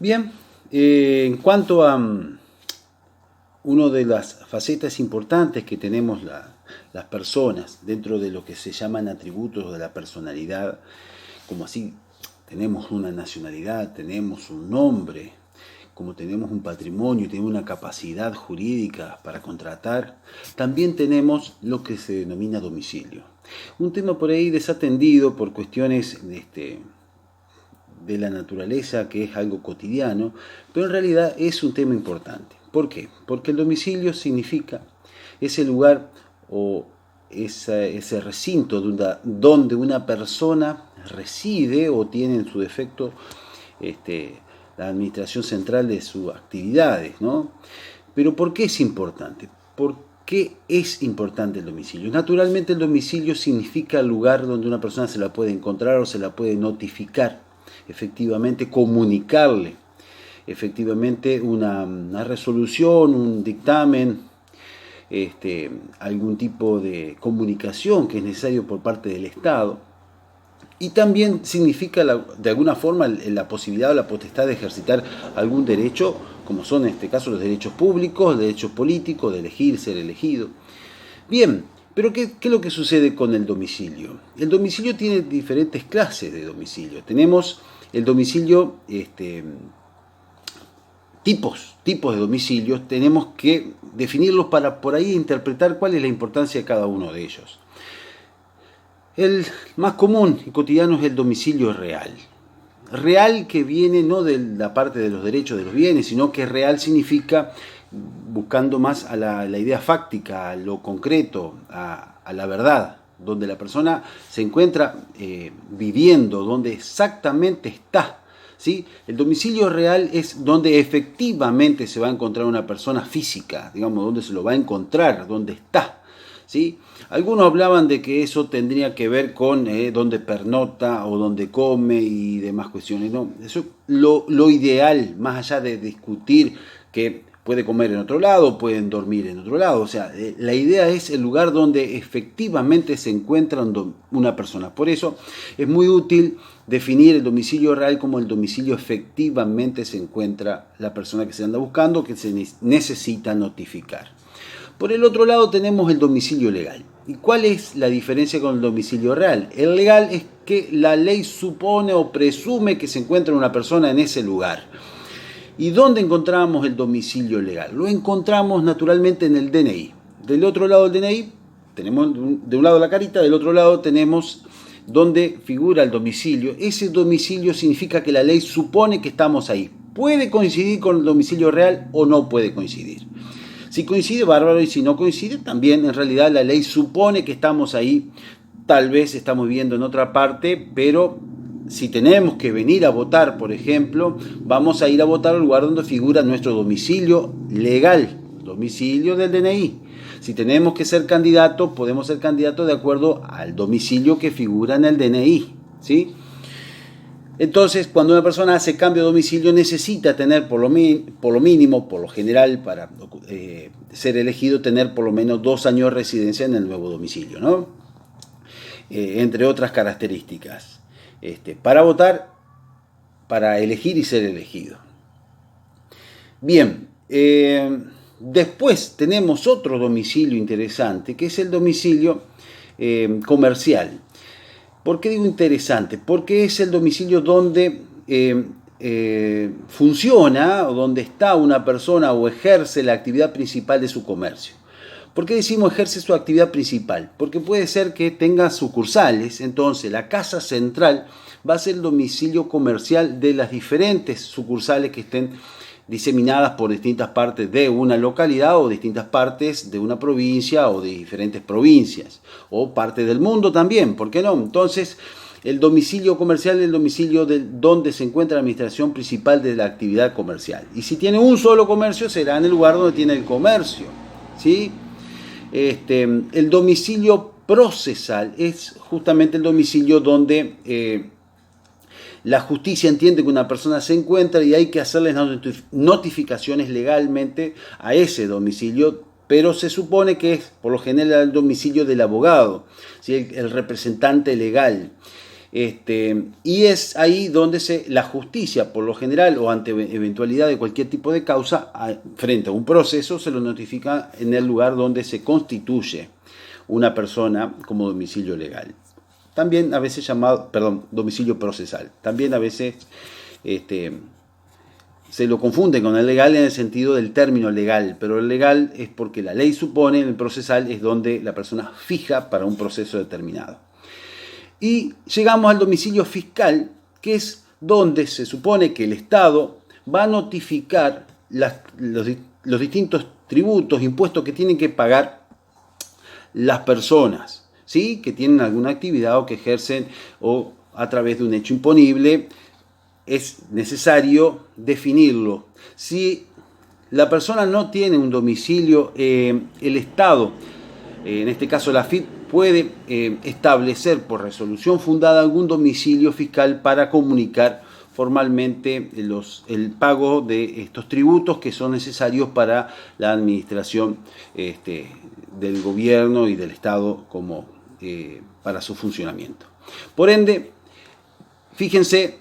Bien, en cuanto a una de las facetas importantes que tenemos las personas dentro de lo que se llaman atributos de la personalidad, como así tenemos una nacionalidad, tenemos un nombre, como tenemos un patrimonio, tenemos una capacidad jurídica para contratar, también tenemos lo que se denomina domicilio. Un tema por ahí desatendido por cuestiones de la naturaleza, que es algo cotidiano, pero en realidad es un tema importante. ¿Por qué? Porque el domicilio significa ese lugar o ese recinto donde una persona reside o tiene en su defecto la administración central de sus actividades, ¿no? Pero ¿por qué es importante? ¿Por qué es importante el domicilio? Naturalmente el domicilio significa el lugar donde una persona se la puede encontrar o se la puede notificar, efectivamente comunicarle, efectivamente una resolución, un dictamen, algún tipo de comunicación que es necesario por parte del Estado. Y también significa de alguna forma la posibilidad o la potestad de ejercitar algún derecho, como son en este caso los derechos públicos, los derechos políticos, de elegir, ser elegido. Bien, pero ¿qué es lo que sucede con el domicilio? El domicilio tiene diferentes clases de domicilio. Tenemos el domicilio, tipos de domicilios, tenemos que definirlos para por ahí interpretar cuál es la importancia de cada uno de ellos. El más común y cotidiano es el domicilio real. Real que viene no de la parte de los derechos de los bienes, sino que real significa buscando más a la idea fáctica, a lo concreto, a la verdad, donde la persona se encuentra viviendo, donde exactamente está. ¿Sí? El domicilio real es donde efectivamente se va a encontrar una persona física, digamos, donde se lo va a encontrar, donde está. ¿Sí? Algunos hablaban de que eso tendría que ver con dónde pernocta o dónde come y demás cuestiones. No, eso lo ideal, más allá de discutir que puede comer en otro lado, pueden dormir en otro lado. O sea, la idea es el lugar donde efectivamente se encuentra una persona. Por eso es muy útil definir el domicilio real como el domicilio efectivamente se encuentra la persona que se anda buscando, que se necesita notificar. Por el otro lado tenemos el domicilio legal. ¿Y cuál es la diferencia con el domicilio real? El legal es que la ley supone o presume que se encuentra una persona en ese lugar. ¿Y dónde encontramos el domicilio legal? Lo encontramos naturalmente en el DNI. Del otro lado del DNI tenemos de un lado la carita, del otro lado tenemos donde figura el domicilio. Ese domicilio significa que la ley supone que estamos ahí. Puede coincidir con el domicilio real o no puede coincidir. Si coincide, bárbaro, y si no coincide, también en realidad la ley supone que estamos ahí. Tal vez estamos viviendo en otra parte, pero si tenemos que venir a votar, por ejemplo, vamos a ir a votar al lugar donde figura nuestro domicilio legal, domicilio del DNI. Si tenemos que ser candidatos, podemos ser candidatos de acuerdo al domicilio que figura en el DNI, ¿sí? Entonces, cuando una persona hace cambio de domicilio, necesita tener por lo mínimo, por lo general, para ser elegido, tener por lo menos 2 años de residencia en el nuevo domicilio, ¿no? Entre otras características. Para votar, para elegir y ser elegido. Bien, después tenemos otro domicilio interesante, que es el domicilio comercial. ¿Por qué digo interesante? Porque es el domicilio donde funciona o donde está una persona o ejerce la actividad principal de su comercio. ¿Por qué decimos ejerce su actividad principal? Porque puede ser que tenga sucursales, entonces la casa central va a ser el domicilio comercial de las diferentes sucursales que estén diseminadas por distintas partes de una localidad o distintas partes de una provincia o de diferentes provincias o parte del mundo también, ¿por qué no? Entonces, el domicilio comercial es el domicilio donde se encuentra la administración principal de la actividad comercial. Y si tiene un solo comercio, será en el lugar donde tiene el comercio, ¿sí? El domicilio procesal es justamente el domicilio donde la justicia entiende que una persona se encuentra y hay que hacerle notificaciones legalmente a ese domicilio, pero se supone que es por lo general el domicilio del abogado, ¿sí? El representante legal. Y es ahí donde la justicia, por lo general, o ante eventualidad de cualquier tipo de causa, frente a un proceso, se lo notifica en el lugar donde se constituye una persona como domicilio legal. También a veces domicilio procesal. También a veces se lo confunde con el legal en el sentido del término legal, pero el legal es porque la ley supone, el procesal es donde la persona fija para un proceso determinado. Y llegamos al domicilio fiscal, que es donde se supone que el Estado va a notificar los distintos tributos, impuestos que tienen que pagar las personas, ¿sí? Que tienen alguna actividad o que ejercen o a través de un hecho imponible. Es necesario definirlo. Si la persona no tiene un domicilio, el Estado, en este caso la AFIP, puede establecer por resolución fundada algún domicilio fiscal para comunicar formalmente el pago de estos tributos que son necesarios para la administración del gobierno y del Estado para su funcionamiento. Por ende, fíjense,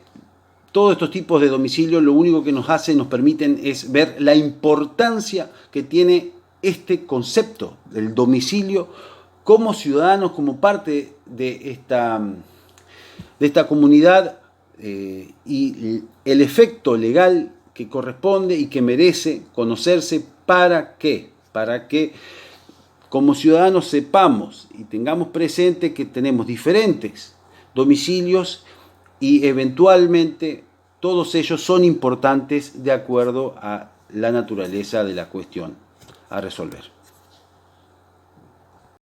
todos estos tipos de domicilio lo único que nos permiten es ver la importancia que tiene este concepto del domicilio como ciudadanos, como parte de esta comunidad y el efecto legal que corresponde y que merece conocerse. ¿Para qué? Para que como ciudadanos sepamos y tengamos presente que tenemos diferentes domicilios y eventualmente todos ellos son importantes de acuerdo a la naturaleza de la cuestión a resolver.